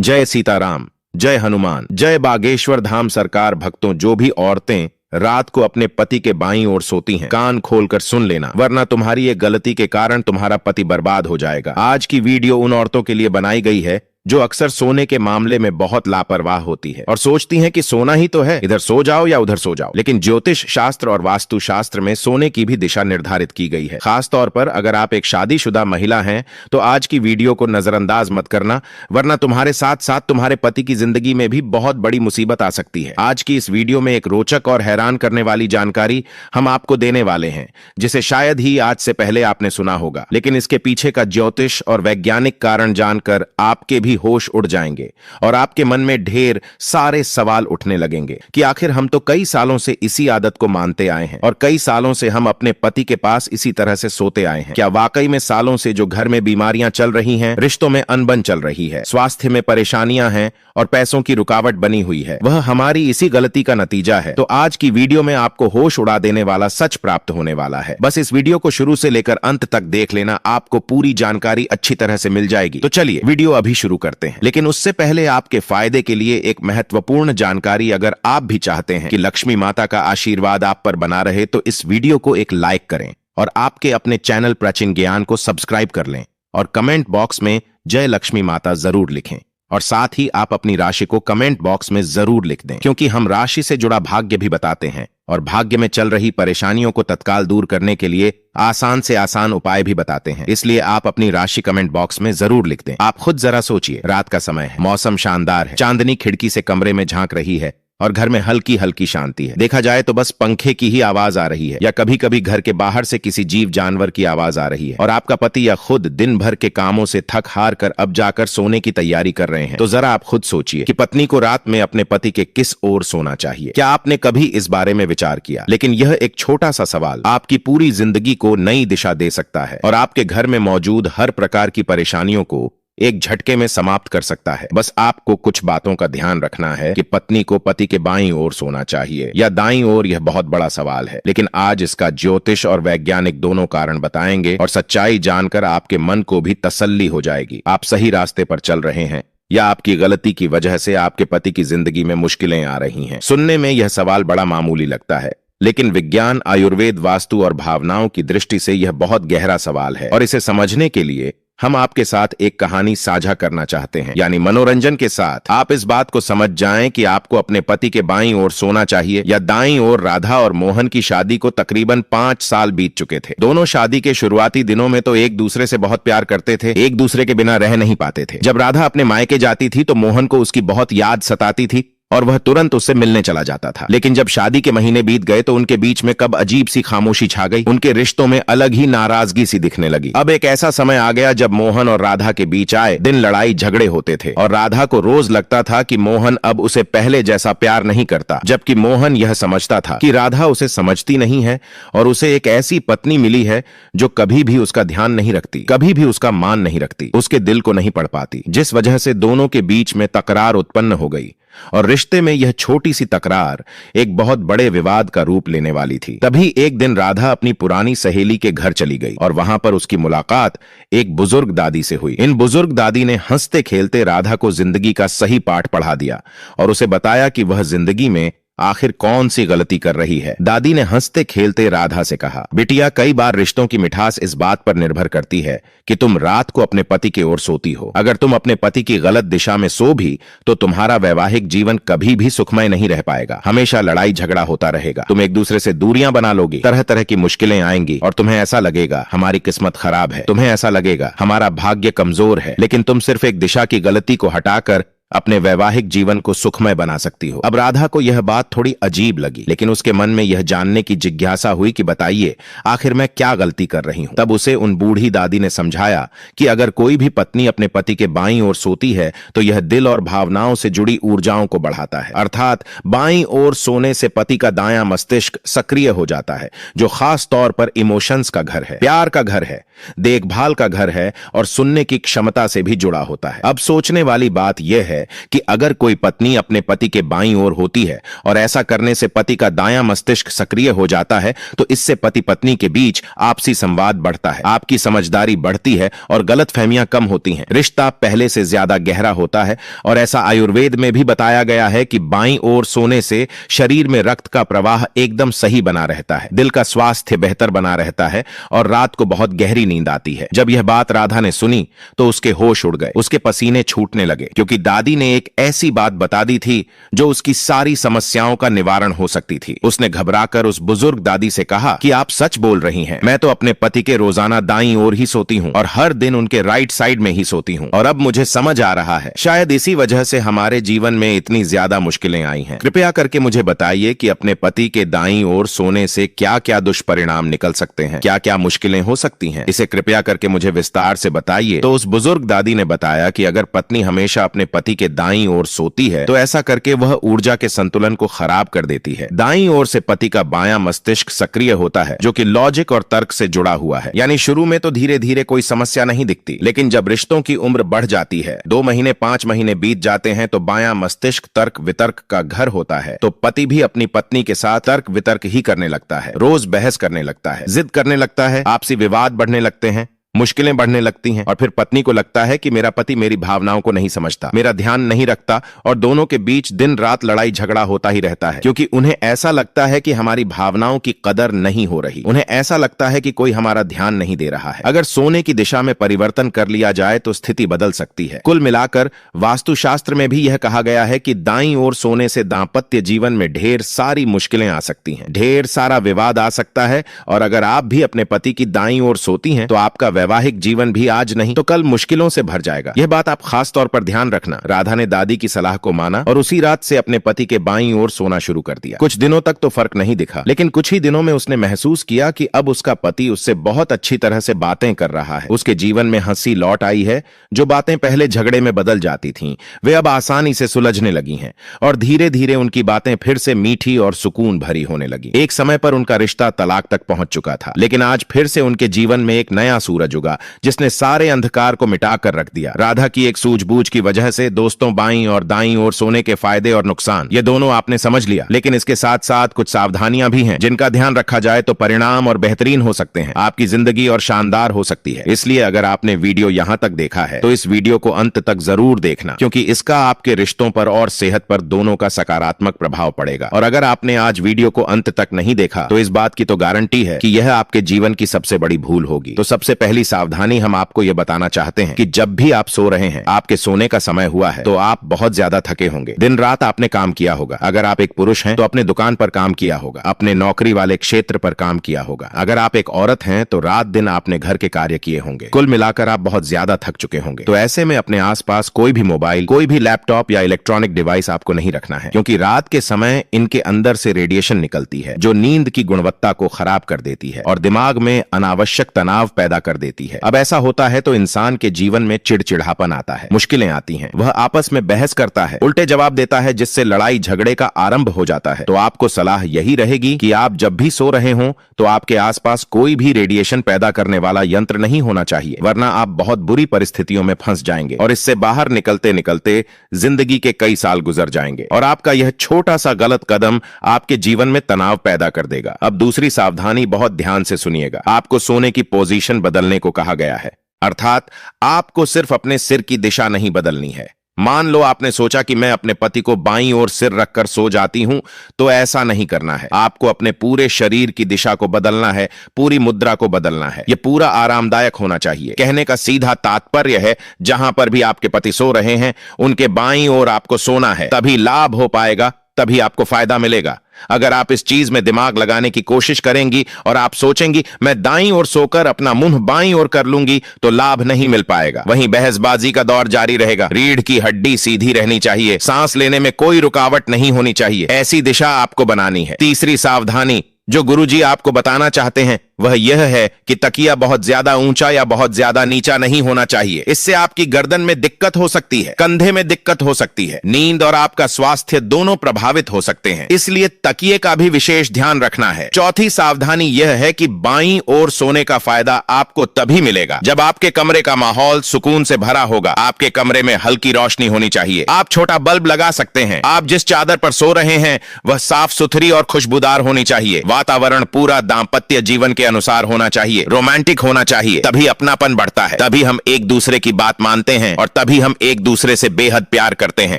जय सीताराम, जय हनुमान, जय बागेश्वर धाम सरकार। भक्तों, जो भी औरतें रात को अपने पति के बाईं ओर सोती हैं, कान खोलकर सुन लेना, वरना तुम्हारी एक गलती के कारण तुम्हारा पति बर्बाद हो जाएगा। आज की वीडियो उन औरतों के लिए बनाई गई है जो अक्सर सोने के मामले में बहुत लापरवाह होती है और सोचती हैं कि सोना ही तो है, इधर सो जाओ या उधर सो जाओ। लेकिन ज्योतिष शास्त्र और वास्तु शास्त्र में सोने की भी दिशा निर्धारित की गई है। खास तौर पर अगर आप एक शादीशुदा महिला हैं तो आज की वीडियो को नजरअंदाज मत करना, वरना तुम्हारे साथ साथ तुम्हारे पति की जिंदगी में भी बहुत बड़ी मुसीबत आ सकती है। आज की इस वीडियो में एक रोचक और हैरान करने वाली जानकारी हम आपको देने वाले हैं, जिसे शायद ही आज से पहले आपने सुना होगा। लेकिन इसके पीछे का ज्योतिष और वैज्ञानिक कारण जानकर आपके भी होश उड़ जाएंगे और आपके मन में ढेर सारे सवाल उठने लगेंगे कि आखिर हम तो कई सालों से इसी आदत को मानते आए हैं और कई सालों से हम अपने पति के पास इसी तरह से सोते आए हैं। क्या वाकई में सालों से जो घर में बीमारियां चल रही हैं, रिश्तों में अनबन चल रही है, स्वास्थ्य में परेशानियां हैं और पैसों की रुकावट बनी हुई है, वह हमारी इसी गलती का नतीजा है? तो आज की वीडियो में आपको होश उड़ा देने वाला सच प्राप्त होने वाला है। बस इस वीडियो को शुरू से लेकर अंत तक देख लेना, आपको पूरी जानकारी अच्छी तरह से मिल जाएगी। तो चलिए वीडियो अभी शुरू करते हैं। लेकिन उससे पहले आपके फायदे के लिए एक महत्वपूर्ण जानकारी, अगर आप भी चाहते हैं कि लक्ष्मी माता का आशीर्वाद आप पर बना रहे तो इस वीडियो को एक लाइक करें और आपके अपने चैनल प्राचीन ज्ञान को सब्सक्राइब कर लें और कमेंट बॉक्स में जय लक्ष्मी माता जरूर लिखें। और साथ ही आप अपनी राशि को कमेंट बॉक्स में जरूर लिख दें, क्योंकि हम राशि से जुड़ा भाग्य भी बताते हैं और भाग्य में चल रही परेशानियों को तत्काल दूर करने के लिए आसान से आसान उपाय भी बताते हैं। इसलिए आप अपनी राशि कमेंट बॉक्स में जरूर लिख दें। आप खुद जरा सोचिए, रात का समय है, मौसम शानदार है, चांदनी खिड़की से कमरे में झांक रही है और घर में हल्की हल्की शांति है। देखा जाए तो बस पंखे की ही आवाज आ रही है या कभी कभी घर के बाहर से किसी जीव जानवर की आवाज आ रही है और आपका पति या खुद दिन भर के कामों से थक हार कर अब जाकर सोने की तैयारी कर रहे हैं। तो जरा आप खुद सोचिए कि पत्नी को रात में अपने पति के किस ओर सोना चाहिए। क्या आपने कभी इस बारे में विचार किया? लेकिन यह एक छोटा सा सवाल आपकी पूरी जिंदगी को नई दिशा दे सकता है और आपके घर में मौजूद हर प्रकार की परेशानियों को एक झटके में समाप्त कर सकता है। बस आपको कुछ बातों का ध्यान रखना है कि पत्नी को पति के बाईं ओर सोना चाहिए या दाईं ओर, यह बहुत बड़ा सवाल है। लेकिन आज इसका ज्योतिष और वैज्ञानिक दोनों कारण बताएंगे और सच्चाई जानकर आपके मन को भी तसल्ली हो जाएगी। आप सही रास्ते पर चल रहे हैं या आपकी गलती की वजह से आपके पति की जिंदगी में मुश्किलें आ रही हैं। सुनने में यह सवाल बड़ा मामूली लगता है, लेकिन विज्ञान, आयुर्वेद, वास्तु और भावनाओं की दृष्टि से यह बहुत गहरा सवाल है और इसे समझने के लिए हम आपके साथ एक कहानी साझा करना चाहते हैं। यानी मनोरंजन के साथ आप इस बात को समझ जाएं कि आपको अपने पति के बाईं ओर सोना चाहिए या दाईं ओर। राधा और मोहन की शादी को तकरीबन 5 साल बीत चुके थे। दोनों शादी के शुरुआती दिनों में तो एक दूसरे से बहुत प्यार करते थे, एक दूसरे के बिना रह नहीं पाते थे। जब राधा अपने मायके जाती थी तो मोहन को उसकी बहुत याद सताती थी और वह तुरंत उससे मिलने चला जाता था। लेकिन जब शादी के महीने बीत गए तो उनके बीच में कब अजीब सी खामोशी छा गई। उनके रिश्तों में अलग ही नाराजगी सी दिखने लगी। अब एक ऐसा समय आ गया जब मोहन और राधा के बीच आए दिन लड़ाई झगड़े होते थे और राधा को रोज लगता था कि मोहन अब उसे पहले जैसा प्यार नहीं करता, जबकि मोहन यह समझता था कि राधा उसे समझती नहीं है और उसे एक ऐसी पत्नी मिली है जो कभी भी उसका ध्यान नहीं रखती, कभी भी उसका मान नहीं रखती, उसके दिल को नहीं पढ़ पाती, जिस वजह से दोनों के बीच में तकरार उत्पन्न हो गई और रिश्ते में यह छोटी सी तकरार एक बहुत बड़े विवाद का रूप लेने वाली थी। तभी एक दिन राधा अपनी पुरानी सहेली के घर चली गई और वहां पर उसकी मुलाकात एक बुजुर्ग दादी से हुई। इन बुजुर्ग दादी ने हंसते खेलते राधा को जिंदगी का सही पाठ पढ़ा दिया और उसे बताया कि वह जिंदगी में आखिर कौन सी गलती कर रही है। दादी ने हंसते खेलते राधा से कहा, बिटिया, कई बार रिश्तों की मिठास इस बात पर निर्भर करती है कि तुम रात को अपने पति की ओर सोती हो। अगर तुम अपने पति की गलत दिशा में सो भी तो तुम्हारा वैवाहिक जीवन कभी भी सुखमय नहीं रह पाएगा। हमेशा लड़ाई झगड़ा होता रहेगा, तुम एक दूसरे से दूरियां बना लोगी, तरह तरह की मुश्किलें आएंगी और तुम्हें ऐसा लगेगा हमारी किस्मत खराब है, तुम्हें ऐसा लगेगा हमारा भाग्य कमजोर है। लेकिन तुम सिर्फ एक दिशा की गलती को हटाकर अपने वैवाहिक जीवन को सुखमय बना सकती हो। अब राधा को यह बात थोड़ी अजीब लगी, लेकिन उसके मन में यह जानने की जिज्ञासा हुई कि बताइए आखिर मैं क्या गलती कर रही हूं। तब उसे उन बूढ़ी दादी ने समझाया कि अगर कोई भी पत्नी अपने पति के बाईं ओर सोती है तो यह दिल और भावनाओं से जुड़ी ऊर्जाओं को बढ़ाता है। अर्थात बाईं ओर सोने से पति का दायां मस्तिष्क सक्रिय हो जाता है, जो खास तौर पर इमोशंस का घर है, प्यार का घर है, देखभाल का घर है और सुनने की क्षमता से भी जुड़ा होता है। अब सोचने वाली बात यह है है कि अगर कोई पत्नी अपने पति के बाईं ओर होती है और ऐसा करने से पति का दायां मस्तिष्क सक्रिय हो जाता है तो इससे पति पत्नी के बीच आपसी संवाद बढ़ता है, आपकी समझदारी बढ़ती है और गलतफहमियां कम होती हैं। रिश्ता पहले से ज्यादा गहरा होता है और ऐसा आयुर्वेद में भी बताया गया है कि बाईं ओर सोने से शरीर में रक्त का प्रवाह एकदम सही बना रहता है, दिल का स्वास्थ्य बेहतर बना रहता है और रात को बहुत गहरी नींद आती है। जब यह बात राधा ने सुनी तो उसके होश उड़ गए, उसके पसीने छूटने लगे, क्योंकि दादी ने एक ऐसी बात बता दी थी जो उसकी सारी समस्याओं का निवारण हो सकती थी। उसने घबराकर उस बुजुर्ग दादी से कहा कि आप सच बोल रही हैं, मैं तो अपने पति के रोजाना दाईं ओर ही सोती हूँ और हर दिन उनके राइट साइड में ही सोती हूँ और अब मुझे समझ आ रहा है, शायद इसी वजह से हमारे जीवन में इतनी ज्यादा मुश्किलें आई हैं। कृपया करके मुझे बताइए कि अपने पति के दाईं ओर सोने से क्या क्या दुष्परिणाम निकल सकते हैं, क्या क्या मुश्किलें हो सकती हैं, इसे कृपया करके मुझे विस्तार से बताइए। तो उस बुजुर्ग दादी ने बताया कि अगर पत्नी हमेशा अपने पति के दाईं ओर सोती है तो ऐसा करके वह ऊर्जा के संतुलन को खराब कर देती है। दाईं ओर से पति का बायां मस्तिष्क सक्रिय होता है जो कि लॉजिक और तर्क से जुड़ा हुआ है, यानी शुरू में तो धीरे धीरे कोई समस्या नहीं दिखती, लेकिन जब रिश्तों की उम्र बढ़ जाती है, 2 महीने 5 महीने बीत जाते हैं तो बायां मस्तिष्क तर्क वितर्क का घर होता है, तो पति भी अपनी पत्नी के साथ तर्क वितर्क ही करने लगता है, रोज बहस करने लगता है, जिद करने लगता है, आपसी विवाद बढ़ने लगते हैं, मुश्किलें बढ़ने लगती हैं और फिर पत्नी को लगता है कि मेरा पति मेरी भावनाओं को नहीं समझता, मेरा ध्यान नहीं रखता और दोनों के बीच दिन रात लड़ाई झगड़ा होता ही रहता है, क्योंकि उन्हें ऐसा लगता है कि हमारी भावनाओं की कदर नहीं हो रही, उन्हें ऐसा लगता है कि कोई हमारा ध्यान नहीं दे रहा है। अगर सोने की दिशा में परिवर्तन कर लिया जाए तो स्थिति बदल सकती है। कुल मिलाकर वास्तुशास्त्र में भी यह कहा गया है कि दाईं ओर सोने से दाम्पत्य जीवन में ढेर सारी मुश्किलें आ सकती हैं, ढेर सारा विवाद आ सकता है और अगर आप भी अपने पति की दाईं ओर सोती हैं तो आपका वैवाहिक जीवन भी आज नहीं तो कल मुश्किलों से भर जाएगा। यह बात आप खास तौर पर ध्यान रखना। राधा ने दादी की सलाह को माना और उसी रात से अपने पति के बाईं ओर सोना शुरू कर दिया। कुछ दिनों तक तो फर्क नहीं दिखा, लेकिन कुछ ही दिनों में उसने महसूस किया कि अब उसका पति उससे बहुत अच्छी तरह से बातें कर रहा है। उसके जीवन में हंसी लौट आई है, जो बातें पहले झगड़े में बदल जाती थीं, वे अब आसानी से सुलझने लगी हैं और धीरे धीरे उनकी बातें फिर से मीठी और सुकून भरी होने लगी। एक समय पर उनका रिश्ता तलाक तक पहुंच चुका था, लेकिन आज फिर से उनके जीवन में एक नया सूरज उगा जिसने सारे अंधकार को मिटा कर रख दिया। राधा की एक सूझबूझ की वजह से दोस्तों बाईं और दाईं ओर सोने के फायदे और नुकसान ये दोनों आपने समझ लिया, लेकिन इसके साथ साथ कुछ सावधानियां भी हैं जिनका ध्यान रखा जाए तो परिणाम और बेहतरीन हो सकते हैं, आपकी जिंदगी और शानदार हो सकती है। इसलिए अगर आपने वीडियो यहां तक देखा है तो इस वीडियो को अंत तक जरूर देखना, क्योंकि इसका आपके रिश्तों पर और सेहत पर दोनों का सकारात्मक प्रभाव पड़ेगा। और अगर आपने आज वीडियो को अंत तक नहीं देखा तो इस बात की तो गारंटी है कि यह आपके जीवन की सबसे बड़ी भूल होगी। तो सबसे पहली सावधानी हम आपको यह बताना चाहते हैं कि जब भी आप सो रहे हैं, आपके सोने का समय हुआ है तो आप बहुत ज्यादा थके होंगे। दिन रात आपने काम किया होगा। अगर आप एक पुरुष हैं तो अपने दुकान पर काम किया होगा, अपने नौकरी वाले क्षेत्र पर काम किया होगा। अगर आप एक औरत हैं तो रात दिन आपने घर के कार्य किए होंगे। कुल मिलाकर आप बहुत ज्यादा थक चुके होंगे। तो ऐसे में अपने आसपास कोई भी मोबाइल, कोई भी लैपटॉप या इलेक्ट्रॉनिक डिवाइस आपको नहीं रखना है, क्योंकि रात के समय इनके अंदर से रेडिएशन निकलती है जो नींद की गुणवत्ता को खराब कर देती है और दिमाग में अनावश्यक तनाव पैदा कर देती है। अब ऐसा होता है तो इंसान के जीवन में चिड़चिड़ापन आता है, मुश्किलें आती हैं, वह आपस में बहस करता है, उल्टे जवाब देता है, जिससे लड़ाई झगड़े का आरंभ हो जाता है। तो आपको सलाह यही रहेगी कि आप जब भी सो रहे हों तो आपके आसपास कोई भी रेडिएशन पैदा करने वाला यंत्र नहीं होना चाहिए, वरना आप बहुत बुरी परिस्थितियों में फंस जाएंगे और इससे बाहर निकलते निकलते जिंदगी के कई साल गुजर जाएंगे और आपका यह छोटा सा गलत कदम आपके जीवन में तनाव पैदा कर देगा। अब दूसरी सावधानी बहुत ध्यान से सुनिएगा। आपको सोने की पोजीशन बदलने को कहा गया है, अर्थात आपको सिर्फ अपने सिर की दिशा नहीं बदलनी है। मान लो आपने सोचा कि मैं अपने पति को बाईं ओर सिर रखकर सो जाती हूं, तो ऐसा नहीं करना है। आपको अपने पूरे शरीर की दिशा को बदलना है, पूरी मुद्रा को बदलना है। यह पूरा आरामदायक होना चाहिए। कहने का सीधा तात्पर्य है, जहां पर भी आपके पति सो रहे हैं उनके बाईं ओर आपको सोना है, तभी लाभ हो पाएगा, तभी आपको फायदा मिलेगा। अगर आप इस चीज में दिमाग लगाने की कोशिश करेंगी और आप सोचेंगी मैं दाईं ओर सोकर अपना मुंह बाईं ओर कर लूंगी, तो लाभ नहीं मिल पाएगा। वहीं बहसबाजी का दौर जारी रहेगा। रीढ़ की हड्डी सीधी रहनी चाहिए, सांस लेने में कोई रुकावट नहीं होनी चाहिए। ऐसी दिशा आपको बनानी है। तीसरी सावधानी जो गुरुजी आपको बताना चाहते हैं वह यह है कि तकिया बहुत ज्यादा ऊंचा या बहुत ज्यादा नीचा नहीं होना चाहिए। इससे आपकी गर्दन में दिक्कत हो सकती है, कंधे में दिक्कत हो सकती है, नींद और आपका स्वास्थ्य दोनों प्रभावित हो सकते हैं। इसलिए तकिए का भी विशेष ध्यान रखना है। चौथी सावधानी यह है कि बाईं ओर सोने का फायदा आपको तभी मिलेगा जब आपके कमरे का माहौल सुकून से भरा होगा। आपके कमरे में हल्की रोशनी होनी चाहिए। आप छोटा बल्ब लगा सकते हैं। आप जिस चादर पर सो रहे हैं वह साफ सुथरी और खुशबूदार होनी चाहिए। वातावरण पूरा दांपत्य जीवन के अनुसार होना चाहिए, रोमांटिक होना चाहिए। तभी अपनापन बढ़ता है, तभी हम एक दूसरे की बात मानते हैं और तभी हम एक दूसरे से बेहद प्यार करते हैं।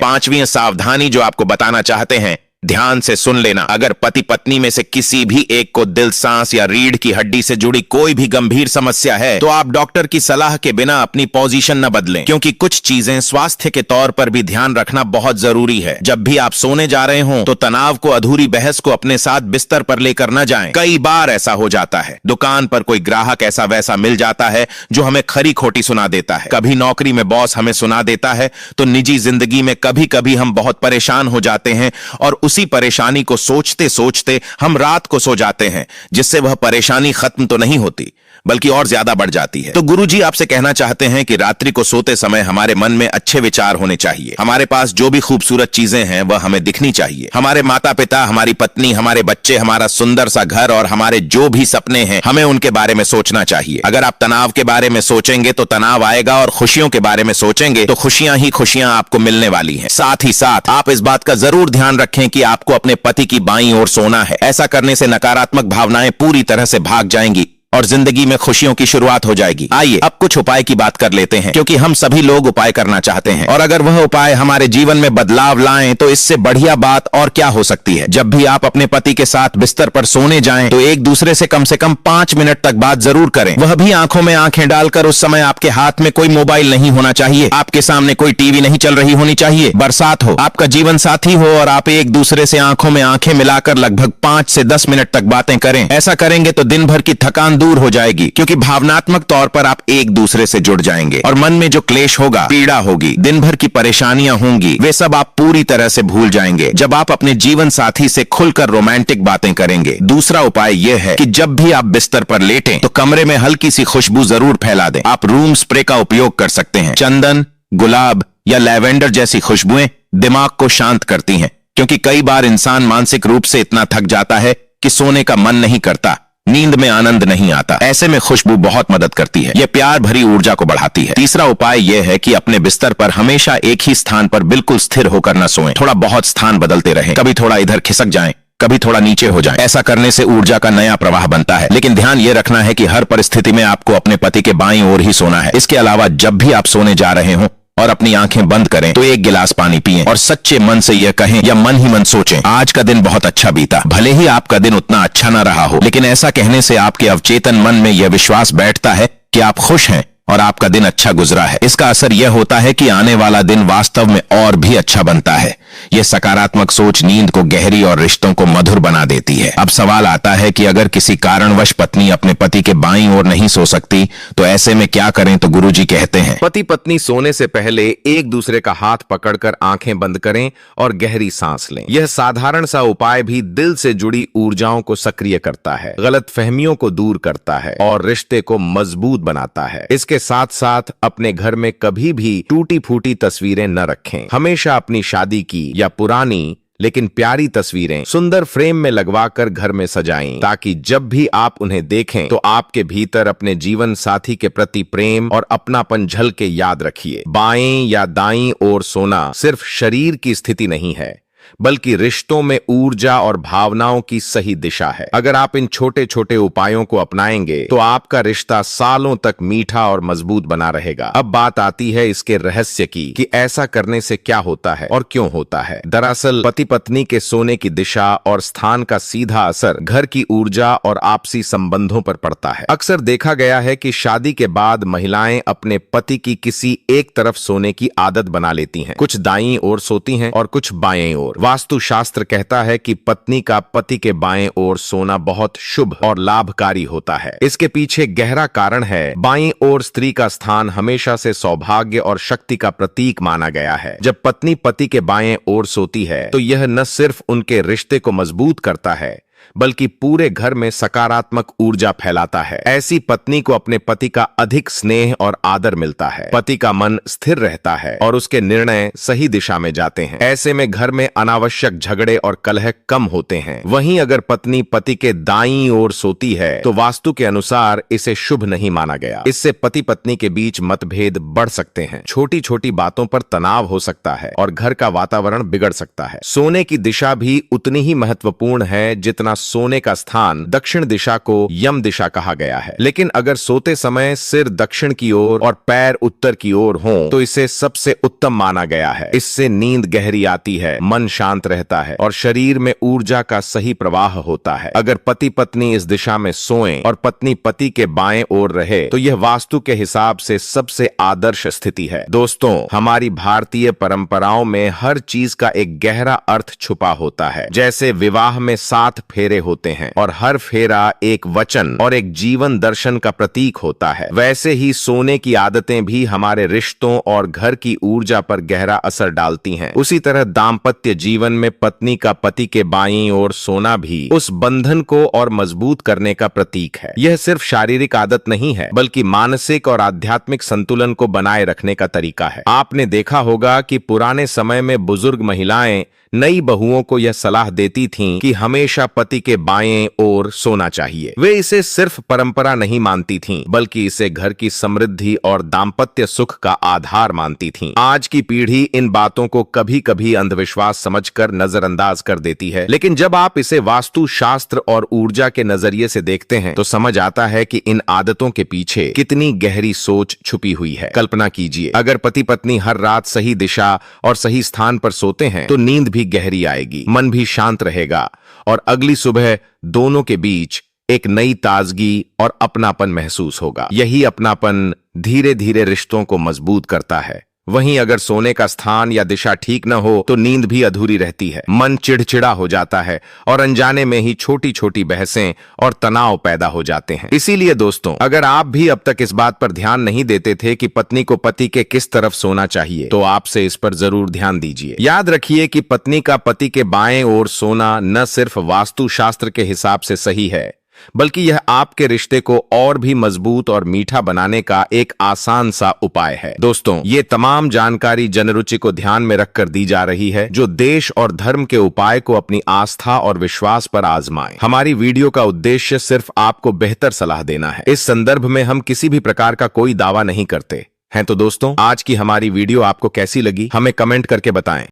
पांचवी सावधानी जो आपको बताना चाहते हैं, ध्यान से सुन लेना। अगर पति पत्नी में से किसी भी एक को दिल, सांस या रीढ़ की हड्डी से जुड़ी कोई भी गंभीर समस्या है तो आप डॉक्टर की सलाह के बिना अपनी पोजीशन न बदलें, क्योंकि कुछ चीजें स्वास्थ्य के तौर पर भी ध्यान रखना बहुत जरूरी है। जब भी आप सोने जा रहे हो तो तनाव को, अधूरी बहस को अपने साथ बिस्तर पर लेकर न जाएं। कई बार ऐसा हो जाता है, दुकान पर कोई ग्राहक ऐसा वैसा मिल जाता है जो हमें खरी खोटी सुना देता है। कभी नौकरी में बॉस हमें सुना देता है, तो निजी जिंदगी में कभी कभी हम बहुत परेशान हो जाते हैं और उसी परेशानी को सोचते सोचते हम रात को सो जाते हैं, जिससे वह परेशानी खत्म तो नहीं होती बल्कि और ज्यादा बढ़ जाती है। तो गुरुजी आपसे कहना चाहते हैं कि रात्रि को सोते समय हमारे मन में अच्छे विचार होने चाहिए। हमारे पास जो भी खूबसूरत चीजें हैं वह हमें दिखनी चाहिए। हमारे माता पिता, हमारी पत्नी, हमारे बच्चे, हमारा सुंदर सा घर और हमारे जो भी सपने हैं हमें उनके बारे में सोचना चाहिए। अगर आप तनाव के बारे में सोचेंगे तो तनाव आएगा और खुशियों के बारे में सोचेंगे तो खुशियां ही खुशियां आपको मिलने वाली हैं। साथ ही साथ आप इस बात का जरूर ध्यान रखें कि आपको अपने पति की बाईं ओर सोना है। ऐसा करने से नकारात्मक भावनाएं पूरी तरह से भाग जाएंगी और जिंदगी में खुशियों की शुरुआत हो जाएगी। आइए अब कुछ उपाय की बात कर लेते हैं, क्योंकि हम सभी लोग उपाय करना चाहते हैं और अगर वह उपाय हमारे जीवन में बदलाव लाएं तो इससे बढ़िया बात और क्या हो सकती है। जब भी आप अपने पति के साथ बिस्तर पर सोने जाएं तो एक दूसरे से कम 5 मिनट तक बात जरूर करें। वह भी आंखों में आंखें डालकर। उस समय आपके हाथ में कोई मोबाइल नहीं होना चाहिए, आपके सामने कोई टीवी नहीं चल रही होनी चाहिए, बरसात हो, आपका जीवन साथी हो और आप एक दूसरे से आंखों में आंखें मिलाकर लगभग 5 से 10 मिनट तक बातें करें। ऐसा करेंगे तो दिन भर की थकान दूर हो जाएगी, क्योंकि भावनात्मक तौर पर आप एक दूसरे से जुड़ जाएंगे और मन में जो क्लेश होगा, पीड़ा होगी, दिन भर की परेशानियां होंगी, वे सब आप पूरी तरह से भूल जाएंगे जब आप अपने जीवन साथी से खुलकर रोमांटिक बातें करेंगे। दूसरा उपाय यह है कि जब भी आप बिस्तर पर लेटें तो कमरे में हल्की सी खुशबू जरूर फैला दें। आप रूम स्प्रे का उपयोग कर सकते हैं। चंदन, गुलाब या लैवेंडर जैसी खुशबुएं दिमाग को शांत करती हैं, क्योंकि कई बार इंसान मानसिक रूप से इतना थक जाता है कि सोने का मन नहीं करता, नींद में आनंद नहीं आता। ऐसे में खुशबू बहुत मदद करती है, यह प्यार भरी ऊर्जा को बढ़ाती है। तीसरा उपाय यह है कि अपने बिस्तर पर हमेशा एक ही स्थान पर बिल्कुल स्थिर होकर न सोएं। थोड़ा बहुत स्थान बदलते रहें, कभी थोड़ा इधर खिसक जाएं, कभी थोड़ा नीचे हो जाएं। ऐसा करने से ऊर्जा का नया प्रवाह बनता है। लेकिन ध्यान यह रखना है कि हर परिस्थिति में आपको अपने पति के बाईं ओर ही सोना है। इसके अलावा जब भी आप सोने जा रहे हो और अपनी आंखें बंद करें तो एक गिलास पानी पिएं और सच्चे मन से यह कहें या मन ही मन सोचें, आज का दिन बहुत अच्छा बीता। भले ही आपका दिन उतना अच्छा ना रहा हो, लेकिन ऐसा कहने से आपके अवचेतन मन में यह विश्वास बैठता है कि आप खुश हैं और आपका दिन अच्छा गुजरा है। इसका असर यह होता है कि आने वाला दिन वास्तव में और भी अच्छा बनता है। यह सकारात्मक सोच नींद को गहरी और रिश्तों को मधुर बना देती है। अब सवाल आता है कि अगर किसी कारणवश पत्नी अपने पति के बाईं ओर नहीं सो सकती तो ऐसे में क्या करें। तो गुरुजी कहते हैं, पति पत्नी सोने से पहले एक दूसरे का हाथ पकड़कर आंखें बंद करें और गहरी सांस लें। यह साधारण सा उपाय भी दिल से जुड़ी ऊर्जाओं को सक्रिय करता है, गलत फहमियों को दूर करता है और रिश्ते को मजबूत बनाता है। इसके साथ साथ अपने घर में कभी भी टूटी फूटी तस्वीरें न रखें। हमेशा अपनी शादी की या पुरानी लेकिन प्यारी तस्वीरें सुंदर फ्रेम में लगवाकर घर में सजाएं, ताकि जब भी आप उन्हें देखें तो आपके भीतर अपने जीवन साथी के प्रति प्रेम और अपनापन झलके याद रखिए। बाएं या दाईं ओर सोना सिर्फ शरीर की स्थिति नहीं है, बल्कि रिश्तों में ऊर्जा और भावनाओं की सही दिशा है। अगर आप इन छोटे छोटे उपायों को अपनाएंगे तो आपका रिश्ता सालों तक मीठा और मजबूत बना रहेगा। अब बात आती है इसके रहस्य की कि ऐसा करने से क्या होता है और क्यों होता है। दरअसल पति पत्नी के सोने की दिशा और स्थान का सीधा असर घर की ऊर्जा और आपसी संबंधों पर पड़ता है। अक्सर देखा गया है कि शादी के बाद महिलाएं अपने पति की किसी एक तरफ सोने की आदत बना लेती हैं। कुछ दाईं ओर सोती हैं और कुछ बाएं ओर। वास्तुशास्त्र कहता है कि पत्नी का पति के बाएं ओर सोना बहुत शुभ और लाभकारी होता है। इसके पीछे गहरा कारण है। बाईं ओर स्त्री का स्थान हमेशा से सौभाग्य और शक्ति का प्रतीक माना गया है। जब पत्नी पति के बाएं ओर सोती है तो यह न सिर्फ उनके रिश्ते को मजबूत करता है, बल्कि पूरे घर में सकारात्मक ऊर्जा फैलाता है। ऐसी पत्नी को अपने पति का अधिक स्नेह और आदर मिलता है। पति का मन स्थिर रहता है और उसके निर्णय सही दिशा में जाते हैं। ऐसे में घर में अनावश्यक झगड़े और कलह कम होते हैं। वहीं अगर पत्नी पति के दाईं ओर सोती है तो वास्तु के अनुसार इसे शुभ नहीं माना गया। इससे पति पत्नी के बीच मतभेद बढ़ सकते हैं, छोटी छोटी बातों पर तनाव हो सकता है और घर का वातावरण बिगड़ सकता है। सोने की दिशा भी उतनी ही महत्वपूर्ण है जितना सोने का स्थान। दक्षिण दिशा को यम दिशा कहा गया है, लेकिन अगर सोते समय सिर दक्षिण की ओर और पैर उत्तर की ओर हों तो इसे सबसे उत्तम माना गया है। इससे नींद गहरी आती है, मन शांत रहता है और शरीर में ऊर्जा का सही प्रवाह होता है। अगर पति पत्नी इस दिशा में सोएं और पत्नी पति के बाएं ओर रहे तो यह वास्तु के हिसाब से सबसे आदर्श स्थिति है। दोस्तों, हमारी भारतीय परंपराओं में हर चीज का एक गहरा अर्थ छुपा होता है। जैसे विवाह में 7 फेरे होते हैं और हर फेरा एक वचन और एक जीवन दर्शन का प्रतीक होता है, वैसे ही सोने की आदतें भी हमारे रिश्तों और घर की ऊर्जा पर गहरा असर डालती हैं। उसी तरह दाम्पत्य जीवन में पत्नी का पति के बाईं ओर सोना भी उस बंधन को और मजबूत करने का प्रतीक है। यह सिर्फ शारीरिक आदत नहीं है, बल्कि मानसिक और आध्यात्मिक संतुलन को बनाए रखने का तरीका है। आपने देखा होगा कि पुराने समय में बुजुर्ग महिलाएं नई बहुओं को यह सलाह देती थीं कि हमेशा पति के बाएं ओर सोना चाहिए। वे इसे सिर्फ परंपरा नहीं मानती थीं, बल्कि इसे घर की समृद्धि और दाम्पत्य सुख का आधार मानती थीं। आज की पीढ़ी इन बातों को कभी कभी अंधविश्वास समझकर नजरअंदाज कर देती है, लेकिन जब आप इसे वास्तु शास्त्र और ऊर्जा के नजरिए से देखते हैं तो समझ आता है कि इन आदतों के पीछे कितनी गहरी सोच छुपी हुई है। कल्पना कीजिए, अगर पति पत्नी हर रात सही दिशा और सही स्थान पर सोते हैं तो नींद भी गहरी आएगी, मन भी शांत रहेगा और अगली सुबह दोनों के बीच एक नई ताजगी और अपनापन महसूस होगा। यही अपनापन धीरे धीरे रिश्तों को मजबूत करता है। वहीं अगर सोने का स्थान या दिशा ठीक न हो तो नींद भी अधूरी रहती है, मन चिड़चिड़ा हो जाता है और अनजाने में ही छोटी छोटी बहसें और तनाव पैदा हो जाते हैं। इसीलिए दोस्तों, अगर आप भी अब तक इस बात पर ध्यान नहीं देते थे कि पत्नी को पति के किस तरफ सोना चाहिए, तो आपसे इस पर जरूर ध्यान दीजिए। याद रखिए कि पत्नी का पति के बाएं ओर सोना न सिर्फ वास्तु शास्त्र के हिसाब से सही है, बल्कि यह आपके रिश्ते को और भी मजबूत और मीठा बनाने का एक आसान सा उपाय है। दोस्तों, ये तमाम जानकारी जनरुचि को ध्यान में रखकर दी जा रही है, जो देश और धर्म के उपाय को अपनी आस्था और विश्वास पर आजमाएं। हमारी वीडियो का उद्देश्य सिर्फ आपको बेहतर सलाह देना है। इस संदर्भ में हम किसी भी प्रकार का कोई दावा नहीं करते हैं। तो दोस्तों, आज की हमारी वीडियो आपको कैसी लगी हमें कमेंट करके बताएं।